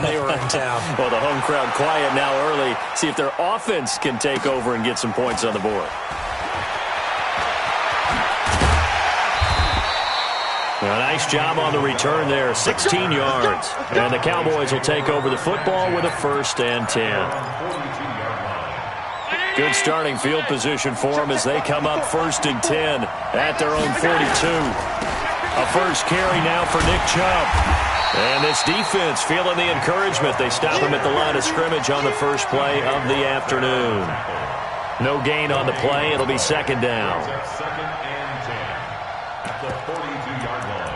they were in town. Well, the home crowd quiet now early. See if their offense can take over and get some points on the board. A nice job on the return there, 16 yards. And the Cowboys will take over the football with a 1st and 10. Good starting field position for them as they come up 1st and 10 at their own 42. A first carry now for Nick Chubb. And this defense feeling the encouragement. They stop him at the line of scrimmage on the first play of the afternoon. No gain on the play. It'll be 2nd down. Second and 10 at the 42-yard line.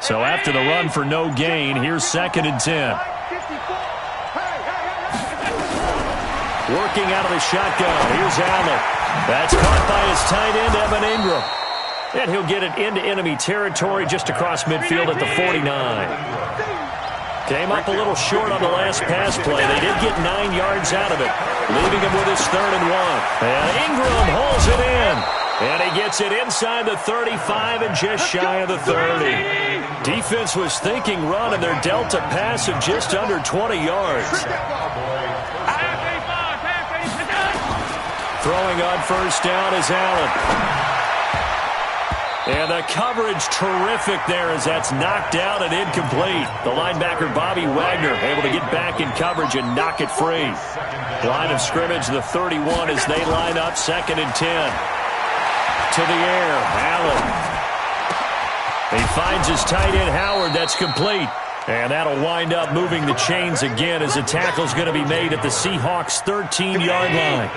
So after the run for no gain, here's 2nd and 10. Working out of the shotgun. Here's Allen. That's caught by his tight end, Evan Ingram. And he'll get it into enemy territory just across midfield at the 49. Came up a little short on the last pass play. They did get 9 yards out of it, leaving him with his 3rd and 1. And Ingram hauls it in. And he gets it inside the 35 and just shy of the 30. Defense was thinking run, and they're dealt a pass of just under 20 yards. Throwing on 1st down is Allen. And the coverage terrific there as that's knocked out and incomplete. The linebacker Bobby Wagner able to get back in coverage and knock it free. Line of scrimmage, the 31 as they line up 2nd and 10. To the air, Allen. He finds his tight end, Howard. That's complete. And that'll wind up moving the chains again as the tackle's going to be made at the Seahawks' 13-yard line.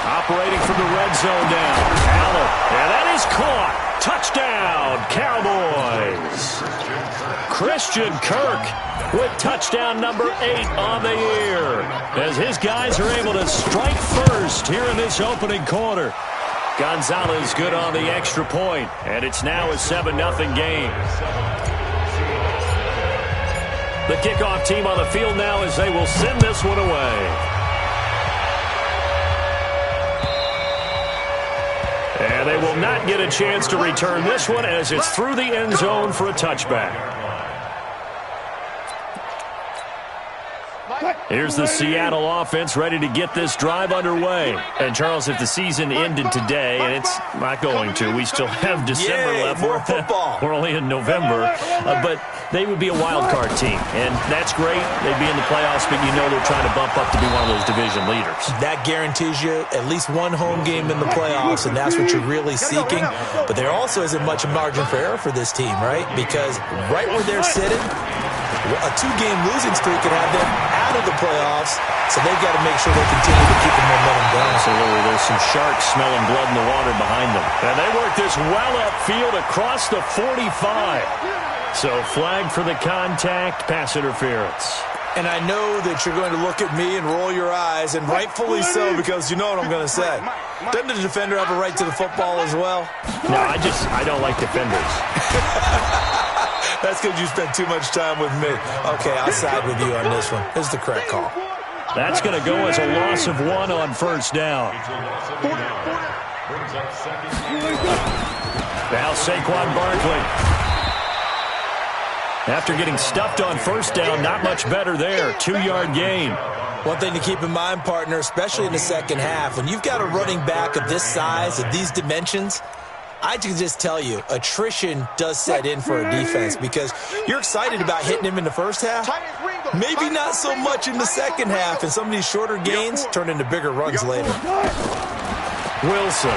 Operating from the red zone now. Allen. And that is caught. Touchdown, Cowboys. Christian Kirk with touchdown number 8 on the year as his guys are able to strike first here in this opening quarter. Gonzalez good on the extra point, and it's now a 7-0 game. The kickoff team on the field now as they will send this one away. And they will not get a chance to return this one as it's through the end zone for a touchback. Here's the Seattle offense ready to get this drive underway. And, Charles, if the season ended today, and it's not going to, we still have December left. More football. We're only in November. But they would be a wild card team, and that's great. They'd be in the playoffs, but you know they're trying to bump up to be one of those division leaders. That guarantees you at least one home game in the playoffs, and that's what you're really seeking. But there also isn't much margin for error for this team, right? Because right where they're sitting, a 2-game losing streak could have them out of the playoffs, so they've got to make sure they continue to keep the momentum going. Absolutely. There's some sharks smelling blood in the water behind them. And they work this well upfield across the 45. So flag for the contact, pass interference. And I know that you're going to look at me and roll your eyes, and rightfully so, because you know what I'm going to say. Doesn't the defender have a right to the football as well? No, I don't like defenders. That's because you spent too much time with me. Okay, I'll side with you on this one. This is the correct call. That's going to go as a loss of 1 on 1st down. Now Saquon Barkley. After getting stuffed on 1st down, not much better there. 2-yard gain. One thing to keep in mind, partner, especially in the second half, when you've got a running back of this size, of these dimensions, I can just tell you, attrition does set in for a defense because you're excited about hitting him in the first half. Maybe not so much in the second half, and some of these shorter gains turn into bigger runs later. Wilson.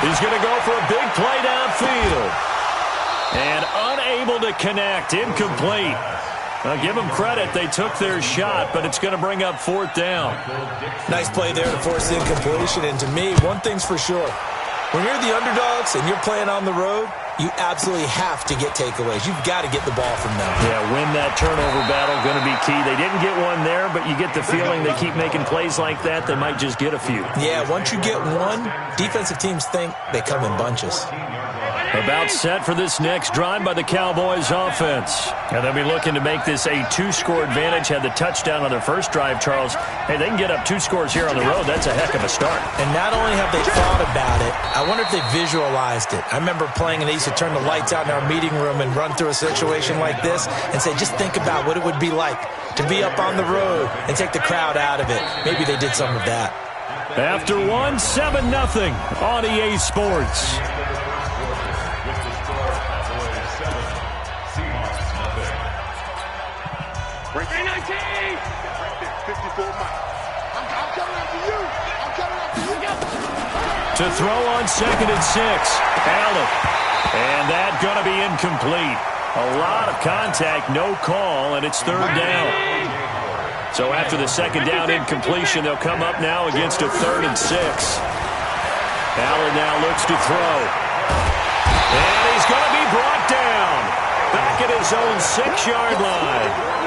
He's going to go for a big play downfield. And unable to connect, incomplete. I'll give them credit, they took their shot, but it's going to bring up 4th down. Nice play there to force incompletion, and to me, one thing's for sure. When you're the underdogs and you're playing on the road, you absolutely have to get takeaways. You've got to get the ball from them. Yeah, win that turnover battle, going to be key. They didn't get one there, but you get the feeling they keep making plays like that, they might just get a few. Yeah, once you get one, defensive teams think they come in bunches. About set for this next drive by the Cowboys offense. And they'll be looking to make this a 2-score advantage. Had the touchdown on their first drive, Charles. Hey, they can get up 2 scores here on the road. That's a heck of a start. And not only have they thought about it, I wonder if they visualized it. I remember playing and they used to turn the lights out in our meeting room and run through a situation like this and say, just think about what it would be like to be up on the road and take the crowd out of it. Maybe they did some of that. After 1, 7-0 on EA Sports. To throw on 2nd and 6. Allen. And that going to be incomplete. A lot of contact, no call, and it's 3rd down. So after the 2nd down incompletion, they'll come up now against a 3rd and 6. Allen now looks to throw. And he's going to be brought down. Back at his own 6-yard line.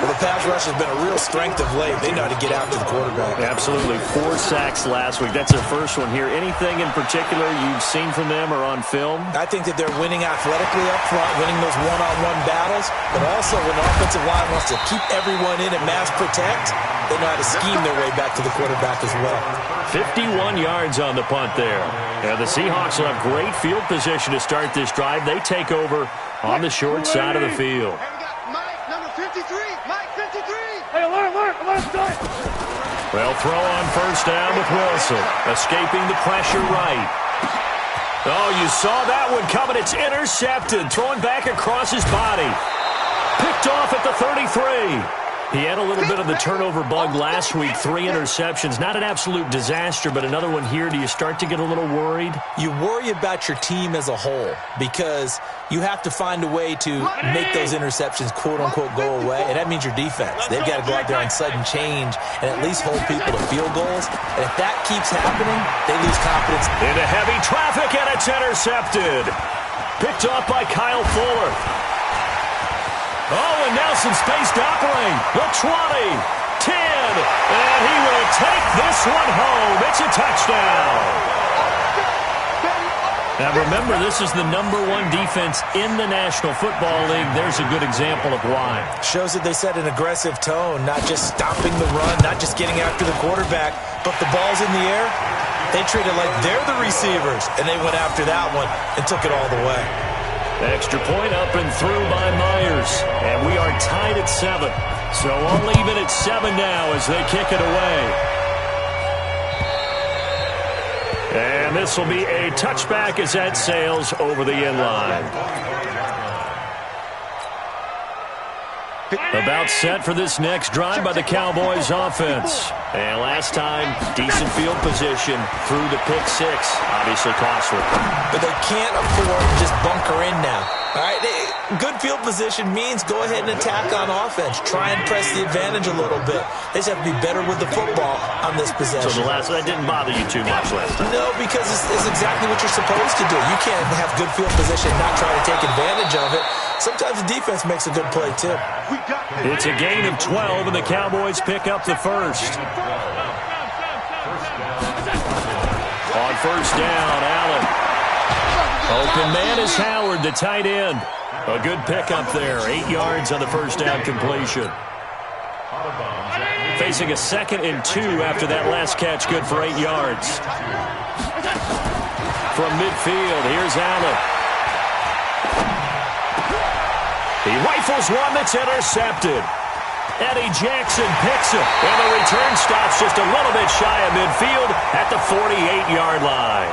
Well, the pass rush has been a real strength of late. They know how to get after the quarterback. Absolutely. 4 sacks last week. That's their first one here. Anything in particular you've seen from them or on film? I think that they're winning athletically up front, winning those one-on-one battles, but also when the offensive line wants to keep everyone in and mass protect, they know how to scheme their way back to the quarterback as well. 51 yards on the punt there. And the Seahawks will have great field position to start this drive. They take over on the short side of the field. Well, throw on 1st down with Wilson. Escaping the pressure right. Oh, you saw that one coming. It's intercepted. Thrown back across his body. Picked off at the 33. He had a little bit of the turnover bug last week. 3 interceptions. Not an absolute disaster, but another one here. Do you start to get a little worried? You worry about your team as a whole because you have to find a way to make those interceptions, quote-unquote, go away, and that means your defense. They've got to go out there and sudden change and at least hold people to field goals. And if that keeps happening, they lose confidence. Into heavy traffic, and it's intercepted. Picked off by Kyle Fuller. Oh, and Nelson space to operate. The 20, 10, and he will take this one home. It's a touchdown. Now, remember, this is the #1 defense in the National Football League. There's a good example of why. Shows that they set an aggressive tone, not just stopping the run, not just getting after the quarterback, but the ball's in the air. They treat it like they're the receivers, and they went after that one and took it all the way. Extra point up and through by Myers. And we are tied at 7. So all even at 7 now as they kick it away. And this will be a touchback as that sails over the end line. About set for this next drive by the Cowboys offense. And last time, decent field position through the pick 6. Obviously costly. But they can't afford to just bunker in now. All right, good field position means go ahead and attack on offense. Try and press the advantage a little bit. They just have to be better with the football on this possession. So that didn't bother you too much last time? No, because it's exactly what you're supposed to do. You can't have good field position and not try to take advantage of it. Sometimes the defense makes a good play, too. It's a gain of 12, and the Cowboys pick up the first. On 1st down, Allen. Open man is Howard, the tight end. A good pickup there. 8 yards on the 1st down completion. Facing a 2nd and 2 after that last catch, good for 8 yards. From midfield, here's Allen. He rifles one that's intercepted. Eddie Jackson picks it, and the return stops just a little bit shy of midfield at the 48-yard line.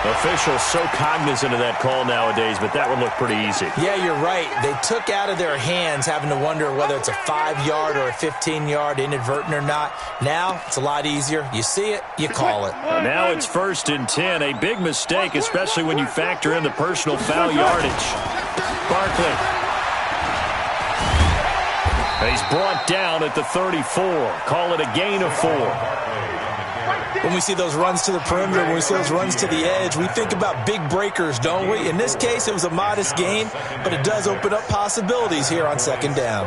Officials so cognizant of that call nowadays, but that one looked pretty easy. Yeah, you're right. They took out of their hands having to wonder whether it's a 5-yard or a 15-yard, inadvertent or not. Now, it's a lot easier. You see it, you call it. Now it's 1st and 10. A big mistake, especially when you factor in the personal foul yardage. Barkley. He's brought down at the 34. Call it a gain of 4. When we see those runs to the perimeter, when we see those runs to the edge, we think about big breakers, don't we? In this case, it was a modest gain, but it does open up possibilities here on second down.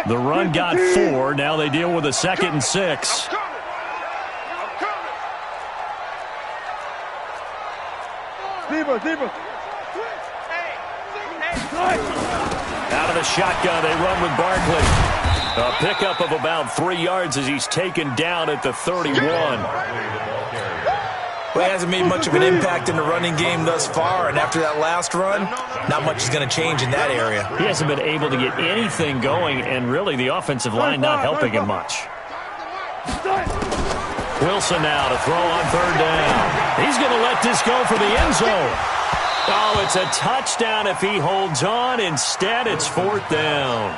The run got 4. Now they deal with a 2nd and 6. Out of the shotgun, they run with Barkley. A pickup of about 3 yards as he's taken down at the 31. Well, he hasn't made much of an impact in the running game thus far, and after that last run, not much is going to change in that area. He hasn't been able to get anything going, and really the offensive line not helping him much. Wilson now to throw on 3rd down. He's going to let this go for the end zone. Oh, it's a touchdown if he holds on. Instead, it's 4th down.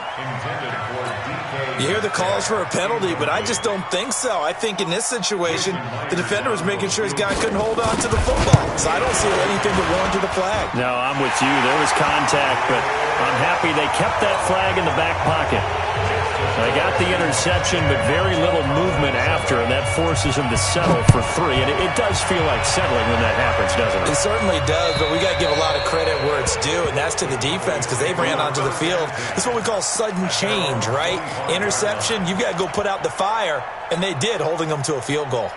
You hear the calls for a penalty, but I just don't think so. I think in this situation, the defender was making sure his guy couldn't hold on to the football. So I don't see anything to warrant the flag. No, I'm with you. There was contact, but I'm happy they kept that flag in the back pocket. They got the interception, but very little movement after, and that forces him to settle for 3. And it does feel like settling when that happens, doesn't it? It certainly does, but we got to give a lot of credit where it's due, and that's to the defense because they ran onto the field. This is what we call sudden change, right? Interception, you got to go put out the fire, and they did, holding them to a field goal.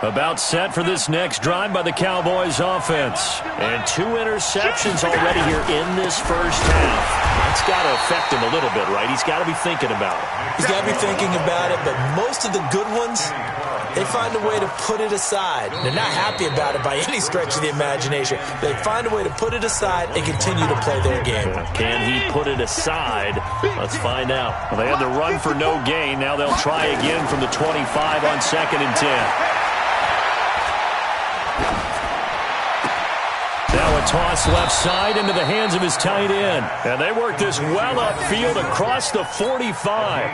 About set for this next drive by the Cowboys offense. And 2 interceptions already here in this first half. That's got to affect him a little bit, right? He's got to be thinking about it. He's got to be thinking about it, but most of the good ones, they find a way to put it aside. They're not happy about it by any stretch of the imagination. They find a way to put it aside and continue to play their game. Can he put it aside? Let's find out. Well, they had the run for no gain. Now they'll try again from the 25 on 2nd and 10. Now a toss left side into the hands of his tight end. And they work this well upfield across the 45.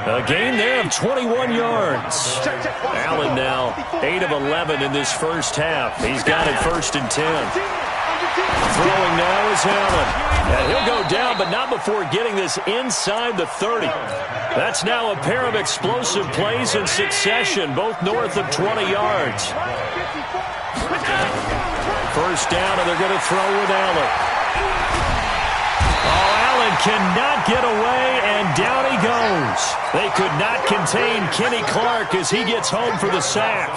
A gain there of 21 yards. Allen now 8 of 11 in this first half. He's got it 1st and 10. Throwing now is Allen. And he'll go down, but not before getting this inside the 30. That's now a pair of explosive plays in succession, both north of 20 yards. First down, and they're going to throw with Allen. Oh, Allen cannot get away, and down he goes. They could not contain Kenny Clark as he gets home for the sack.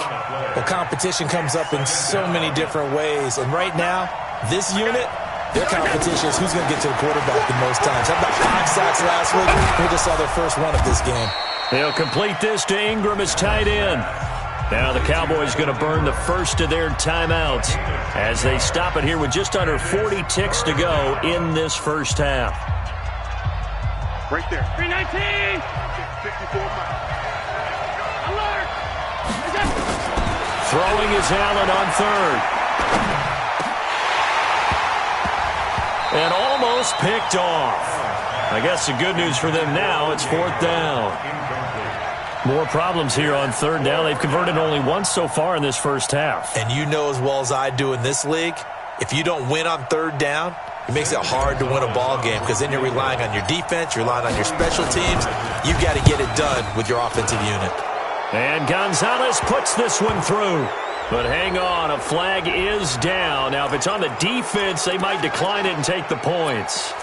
Well, competition comes up in so many different ways, and right now, this unit, their competition is who's going to get to the quarterback the most times. How about 5 sacks last week? We just saw their first one of this game. They'll complete this to Ingram as tight end. Now the Cowboys going to burn the first of their timeouts as they stop it here with just under 40 ticks to go in this first half. Right there. 319. 54 miles. Alert. Throwing is Allen on 3rd. And almost picked off. I guess the good news for them now, it's 4th down. More problems here on 3rd down. They've converted only once so far in this first half. And you know as well as I do in this league, if you don't win on 3rd down, it makes it hard to win a ball game because then you're relying on your defense, you're relying on your special teams. You've got to get it done with your offensive unit. And Gonzalez puts this one through. But hang on, a flag is down. Now, if it's on the defense, they might decline it and take the points.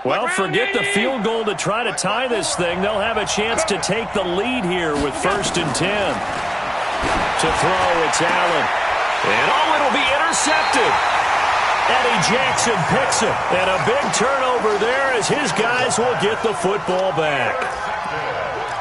Well, forget the field goal to try to tie this thing. They'll have a chance to take the lead here with 1st and 10. To throw, it's Allen. And oh, it'll be intercepted. Eddie Jackson picks it. And a big turnover there as his guys will get the football back.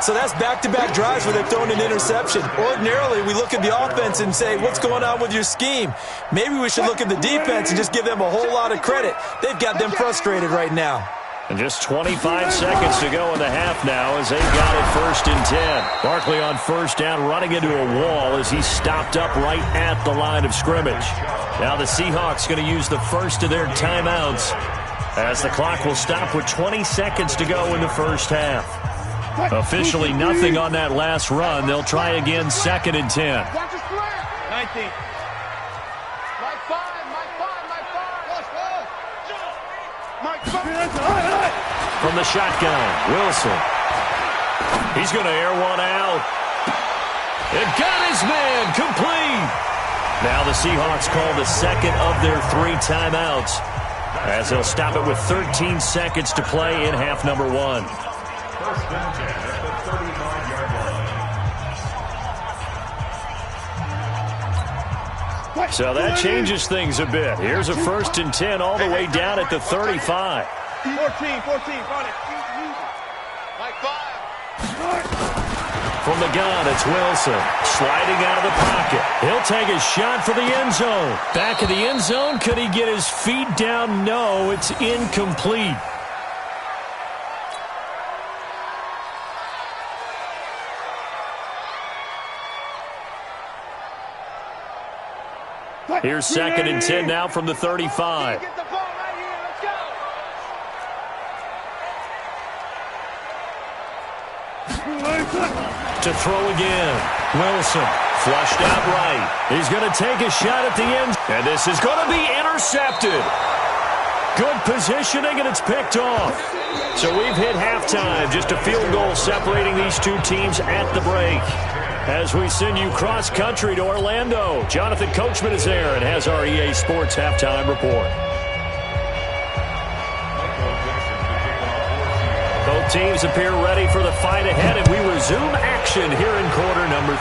So that's back-to-back drives where they've thrown an interception. Ordinarily, we look at the offense and say, what's going on with your scheme? Maybe we should look at the defense and just give them a whole lot of credit. They've got them frustrated right now. And just 25 seconds to go in the half now as they've got it 1st and 10. Barkley on 1st down, running into a wall as he's stopped up right at the line of scrimmage. Now the Seahawks going to use the first of their timeouts as the clock will stop with 20 seconds to go in the first half. Officially nothing on that last run. They'll try again, 2nd and 10. 19. From the shotgun, Wilson. He's going to air one out. It got his man complete. Now the Seahawks call the second of their 3 timeouts, as they'll stop it with 13 seconds to play in half number 1. 1st and 10 at the 35-yard line. So that changes things a bit. Here's a 1st and 10 all the way down at the 35. 14, run it. Like 5. From the gun, it's Wilson. Sliding out of the pocket. He'll take a shot for the end zone. Back of the end zone. Could he get his feet down? No, it's incomplete. Here's 2nd and 10 now from the 35. Get the ball right here. Let's go. To throw again. Wilson flushed out right. He's going to take a shot at the end. And this is going to be intercepted. Good positioning, and it's picked off. So we've hit halftime. Just a field goal separating these two teams at the break. As we send you cross-country to Orlando, Jonathan Coachman is there and has our EA Sports halftime report. Both teams appear ready for the fight ahead, and we resume action here in quarter number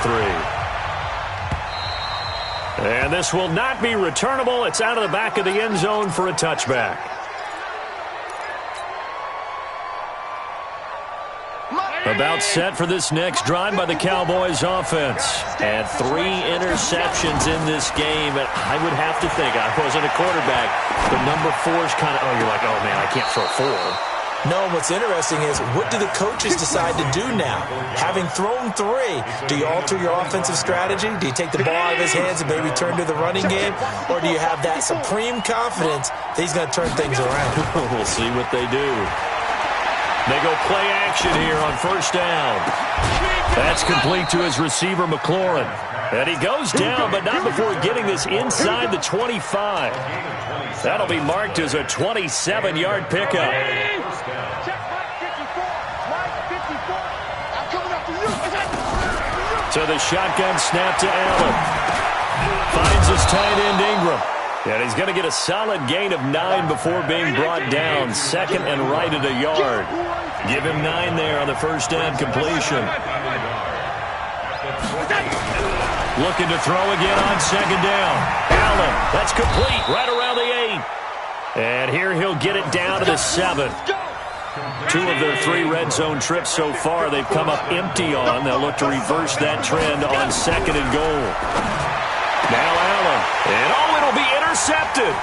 3. And this will not be returnable. It's out of the back of the end zone for a touchback. About set for this next drive by the Cowboys offense. And 3 interceptions in this game. And I would have to think, I wasn't a quarterback, but number 4 is kind of, you're like, oh, man, I can't throw 4. No, what's interesting is, what do the coaches decide to do now? Having thrown 3, do you alter your offensive strategy? Do you take the ball out of his hands and maybe turn to the running game? Or do you have that supreme confidence that he's going to turn things around? We'll see what they do. They go play action here on 1st down. That's complete to his receiver, McLaurin. And he goes down, but not before getting this inside the 25. That'll be marked as a 27-yard pickup. So the shotgun snap to Allen. Finds his tight end, Ingram. And he's going to get a solid gain of 9 before being brought down. 2nd and right at a yard. Give him 9 there on the 1st down completion. Looking to throw again on 2nd down. Allen, that's complete right around the 8. And here he'll get it down to the 7. 2 of their 3 red zone trips so far they've come up empty on. They'll look to reverse that trend on 2nd and goal. Now Allen, and it'll be intercepted.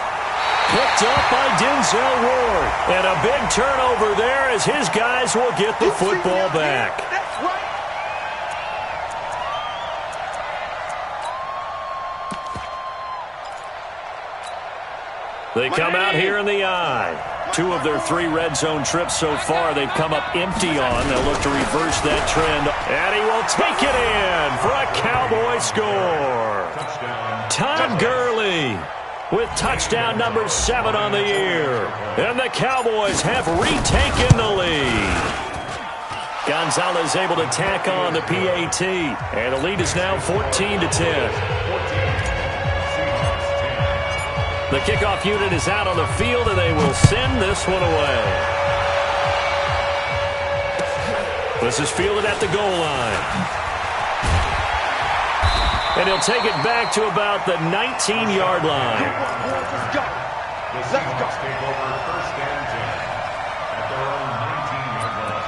Picked up by Denzel Ward. And a big turnover there as his guys will get the football back. They come out here in the eye. 2 of their 3 red zone trips so far they've come up empty on. They'll look to reverse that trend. And he will take it in for a Cowboy score. Todd Gurley with touchdown number 7 on the year. And the Cowboys have retaken the lead. Gonzalez able to tack on the PAT. And the lead is now 14-10. The kickoff unit is out on the field, and they will send this one away. This is fielded at the goal line. And he'll take it back to about the 19-yard line. Let's go. The Seahawks take over 1st and 10 at their own 19-yard line.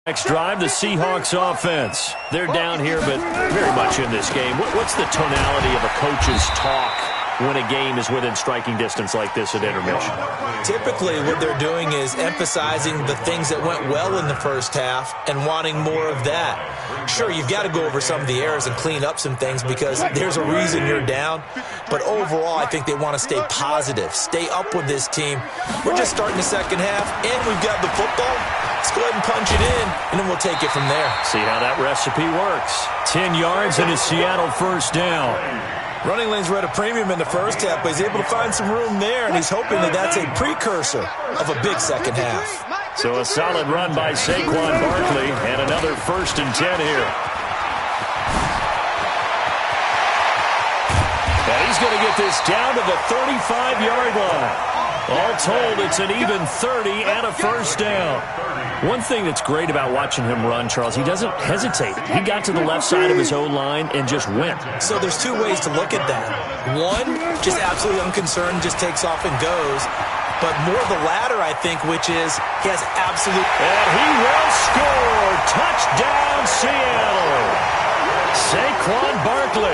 Next drive, the Seahawks offense. They're down here, but very much in this game. What's the tonality of a coach's talk when a game is within striking distance like this at intermission? Typically, what they're doing is emphasizing the things that went well in the first half and wanting more of that. Sure, you've got to go over some of the errors and clean up some things because there's a reason you're down. But overall, I think they want to stay positive, stay up with this team. We're just starting the second half, and we've got the football. Let's go ahead and punch it in, and then we'll take it from there. See how that recipe works. 10 yards and a Seattle first down. Running lanes were at a premium in the first half, but he's able to find some room there, and he's hoping that that's a precursor of a big second half. So a solid run by Saquon Barkley, and another 1st and 10 here. And he's going to get this down to the 35-yard line. All told, it's an even 30 and a first down. One thing that's great about watching him run, Charles, he doesn't hesitate. He got to the left side of his own line and just went. So there's two ways to look at that. One, just absolutely unconcerned, just takes off and goes. But more the latter, I think, which is he has absolute... And he will score. Touchdown, Seattle. Saquon Barkley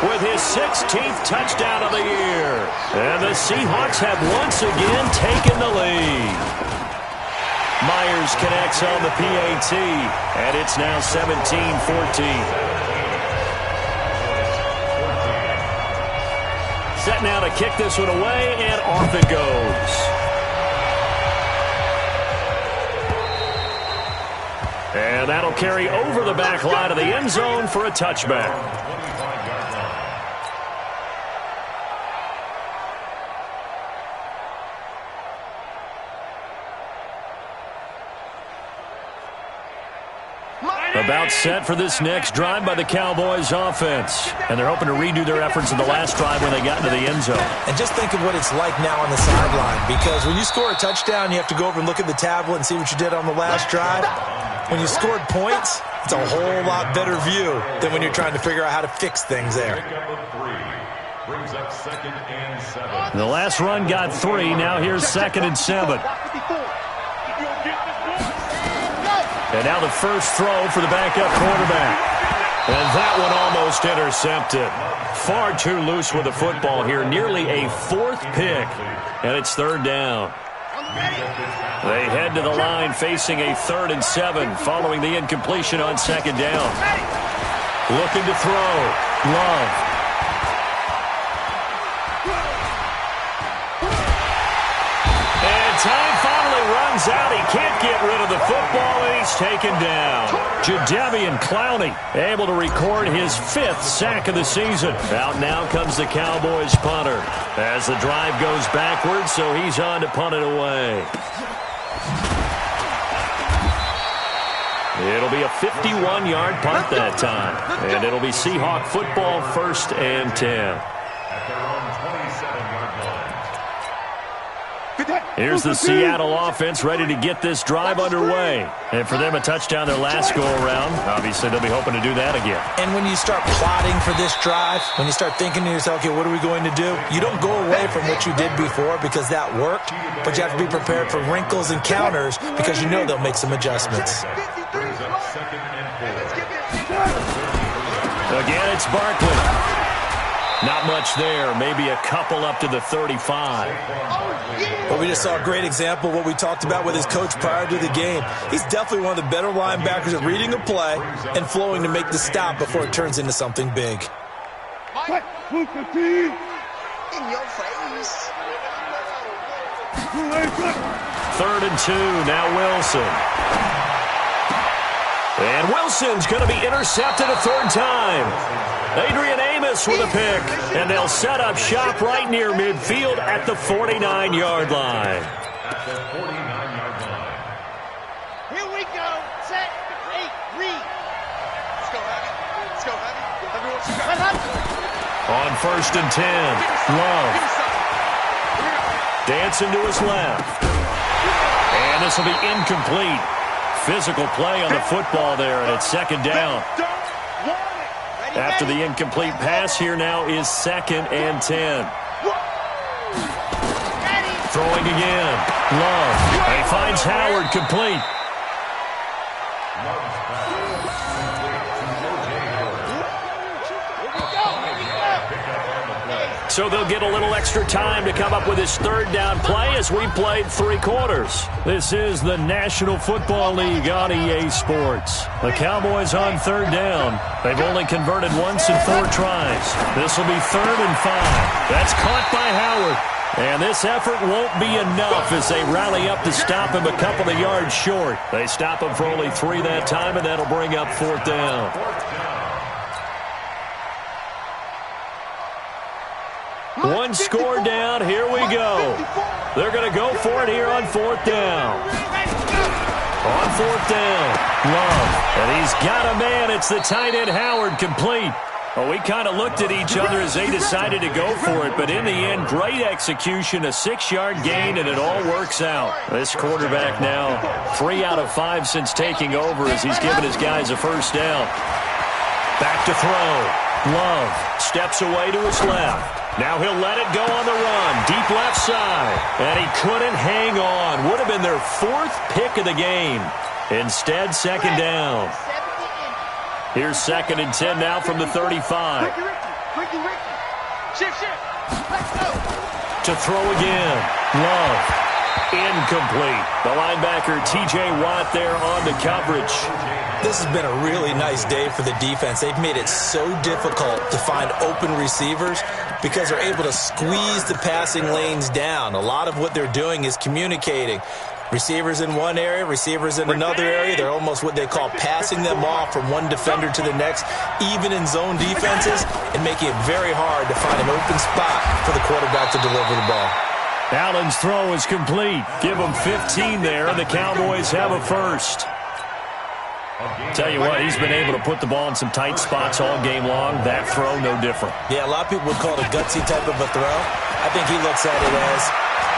with his 16th touchdown of the year. And the Seahawks have once again taken the lead. Myers connects on the PAT, and it's now 17-14. Set now to kick this one away, and off it goes. And that'll carry over the back line of the end zone for a touchback. About set for this next drive by the Cowboys offense. And they're hoping to redo their efforts in the last drive when they got into the end zone. And just think of what it's like now on the sideline. Because when you score a touchdown, you have to go over and look at the tablet and see what you did on the last drive. When you scored points, it's a whole lot better view than when you're trying to figure out how to fix things there. The last run got 3. Now here's 2nd and 7. And now the first throw for the backup quarterback. And that one almost intercepted. Far too loose with the football here. Nearly a 4th pick. And it's 3rd down. They head to the line facing a 3rd and 7 following the incompletion on 2nd down. Looking to throw. Love. Time finally runs out. He can't get rid of the football, and he's taken down. Jadeveon Clowney able to record his 5th sack of the season. Out now comes the Cowboys punter as the drive goes backwards, so he's on to punt it away. It'll be a 51-yard punt that time, and it'll be Seahawk football 1st and 10. Here's the Seattle offense ready to get this drive underway. And for them, a touchdown their last go-around. Obviously, they'll be hoping to do that again. And when you start plotting for this drive, when you start thinking to yourself, okay, what are we going to do? You don't go away from what you did before because that worked, but you have to be prepared for wrinkles and counters because you know they'll make some adjustments. Again, it's Barkley. Not much there. Maybe a couple up to the 35. But we just saw a great example of what we talked about with his coach prior to the game. He's definitely one of the better linebackers at reading a play and flowing to make the stop before it turns into something big. In your face. 3rd and 2. Now Wilson. And Wilson's going to be intercepted a 3rd time. Adrian Amos with a pick, and they'll set up shop right near midfield at the 49-yard line. Here we go. Set. 8. Read. Let's go, Abby. Let's go, Abby. Everyone, On 1st and 10, Love. Dancing to his left. And this will be incomplete. Physical play on the football there, and it's 2nd down. After the incomplete pass, here now is 2nd and 10. Throwing again. Love. And he finds Howard complete. So they'll get a little extra time to come up with his third down play as we played 3 quarters. This is the National Football League on EA Sports. The Cowboys on third down. They've only converted once in 4 tries. This will be 3rd and 5. That's caught by Howard. And this effort won't be enough as they rally up to stop him a couple of yards short. They stop him for only 3 that time, and that'll bring up 4th down. One score down. Here we go. They're going to go for it here on 4th down. On 4th down, Love. And he's got a man. It's the tight end Howard, complete. Well, we kind of looked at each other as they decided to go for it, but in the end, great execution, a 6-yard gain, and it all works out. This quarterback now 3 out of 5 since taking over as he's given his guys a first down. Back to throw. Love steps away to his left. Now he'll let it go on the run, deep left side, and he couldn't hang on. Would have been their 4th pick of the game. Instead, 2nd down. Here's 2nd and 10 now from the 35. To throw again. Love. Incomplete. The linebacker, T.J. Watt, there on the coverage. This has been a really nice day for the defense. They've made it so difficult to find open receivers because they're able to squeeze the passing lanes down. A lot of what they're doing is communicating. Receivers in one area, receivers in another area. They're almost what they call passing them off from one defender to the next, even in zone defenses, and making it very hard to find an open spot for the quarterback to deliver the ball. Allen's throw is complete. Give them 15 there, and the Cowboys have a first. Tell you what, he's been able to put the ball in some tight spots all game long. That throw, no different. Yeah, a lot of people would call it a gutsy type of a throw. I think he looks at it as,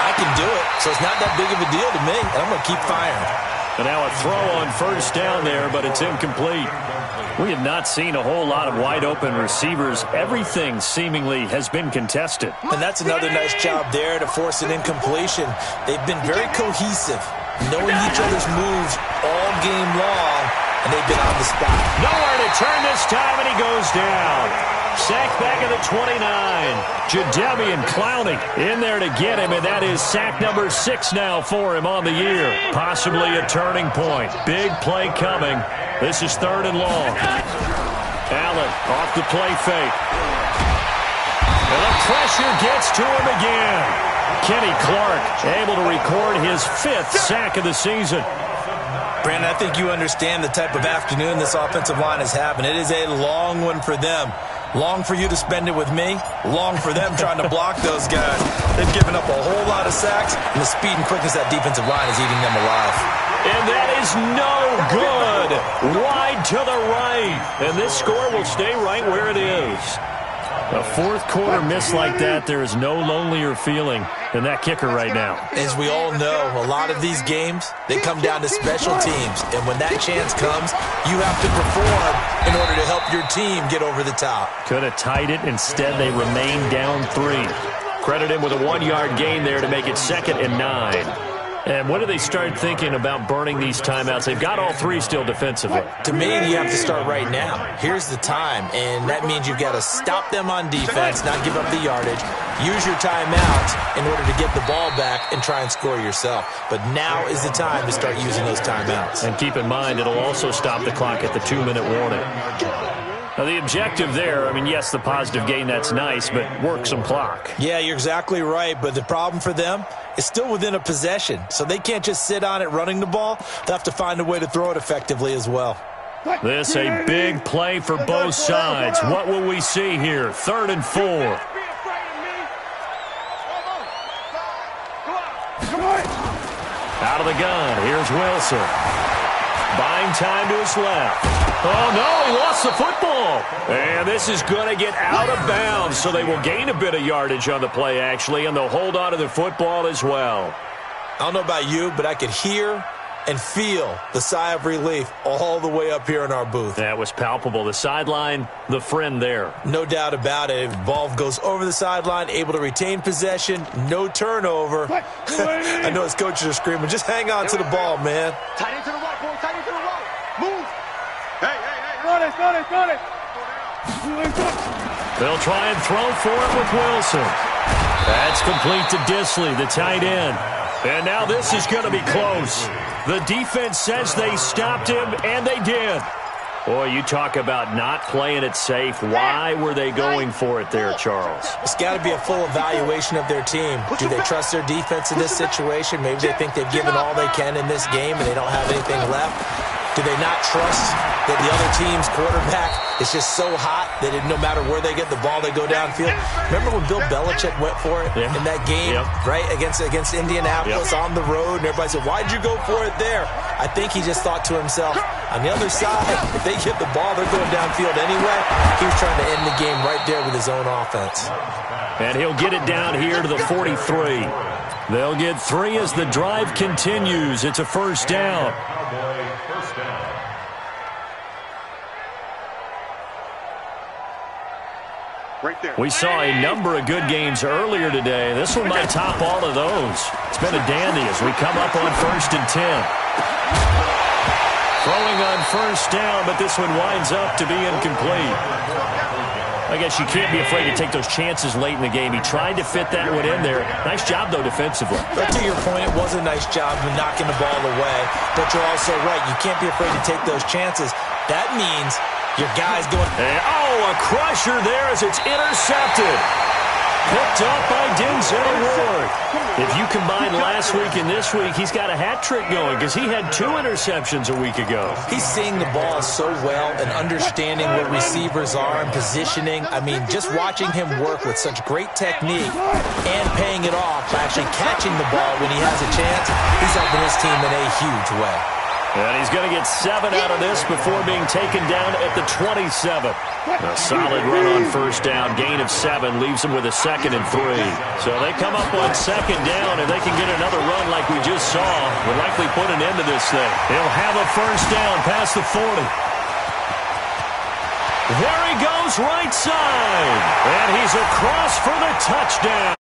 I can do it, so it's not that big of a deal to me, and I'm going to keep firing. And now a throw on first down there, but it's incomplete. We have not seen a whole lot of wide-open receivers. Everything seemingly has been contested. And that's another nice job there to force an incompletion. They've been very cohesive, knowing each other's moves all game long, and they've been on the spot. Nowhere to turn this time, and he goes down. Sack back at the 29. Jadeveon Clowney in there to get him, and that is sack number 6 now for him on the year. Possibly a turning point. Big play coming. This is 3rd and long. Allen off the play fake. And the pressure gets to him again. Kenny Clark able to record his 5th sack of the season. Brandon, I think you understand the type of afternoon this offensive line is having. It is a long one for them. Long for you to spend it with me. Long for them trying to block those guys. They've given up a whole lot of sacks, and the speed and quickness of that defensive line is eating them alive. And that is no good. Wide to the right. And this score will stay right where it is. A 4th quarter miss like that, there is no lonelier feeling than that kicker right now. As we all know, a lot of these games, they come down to special teams. And when that chance comes, you have to perform in order to help your team get over the top. Could have tied it. Instead, they remain down 3. Credit him with a 1-yard gain there to make it 2nd and 9. And when do they start thinking about burning these timeouts? They've got all 3 still defensively. To me, you have to start right now. Here's the time, and that means you've got to stop them on defense, not give up the yardage, use your timeouts in order to get the ball back and try and score yourself. But now is the time to start using those timeouts. And keep in mind, it'll also stop the clock at the 2-minute warning. Now, the objective there, I mean, yes, the positive gain, that's nice, but work some clock. Yeah, you're exactly right, but the problem for them is still within a possession, so they can't just sit on it running the ball. They'll have to find a way to throw it effectively as well. This a big play for both sides. What will we see here? 3rd and 4. Out of the gun, here's Wilson. Buying time to his left. Oh, no, he lost the football. And this is going to get out of bounds, so they will gain a bit of yardage on the play, actually, and they'll hold on to the football as well. I don't know about you, but I could hear and feel the sigh of relief all the way up here in our booth. That was palpable. The sideline, the friend there. No doubt about it. The ball goes over the sideline, able to retain possession, no turnover. I know his coaches are screaming, just hang on to the ball, man. Tight into the right, boy. Tight into the right. Move. Hey. Got it. They'll try and throw for it with Wilson. That's complete to Disley, the tight end. And now this is going to be close. The defense says they stopped him, and they did. Boy, you talk about not playing it safe. Why were they going for it there, Charles? It's got to be a full evaluation of their team. Do they trust their defense in this situation? Maybe they think they've given all they can in this game and they don't have anything left. Do they not trust that the other team's quarterback is just so hot that no matter where they get the ball, they go downfield? Remember when Bill Belichick went for it in that game, right, against Indianapolis on the road, and everybody said, why'd you go for it there? I think he just thought to himself, on the other side, if they get the ball, they're going downfield anyway. He was trying to end the game right there with his own offense. And he'll get it down here to the 43. They'll get 3 as the drive continues. It's a first down. Right there. We saw a number of good games earlier today. This one might top all of those. It's been a dandy as we come up on 1st and 10. Throwing on first down, but this one winds up to be incomplete. I guess you can't be afraid to take those chances late in the game. He tried to fit that one in there. Nice job, though, defensively. But to your point, it was a nice job of knocking the ball away. But you're also right. You can't be afraid to take those chances. That means your guy's going... And, a crusher there as it's intercepted. Picked up by Denzel Ward. If you combine last week and this week, he's got a hat trick going because he had 2 interceptions a week ago. He's seeing the ball so well and understanding where receivers are and positioning. I mean, just watching him work with such great technique and paying it off by actually catching the ball when he has a chance, he's helping his team in a huge way. And he's going to get 7 out of this before being taken down at the 27. A solid run on first down. Gain of 7 leaves him with a 2nd and 3. So they come up on 2nd down, and they can get another run like we just saw. Will likely put an end to this thing. He'll have a first down past the 40. There he goes right side. And he's across for the touchdown.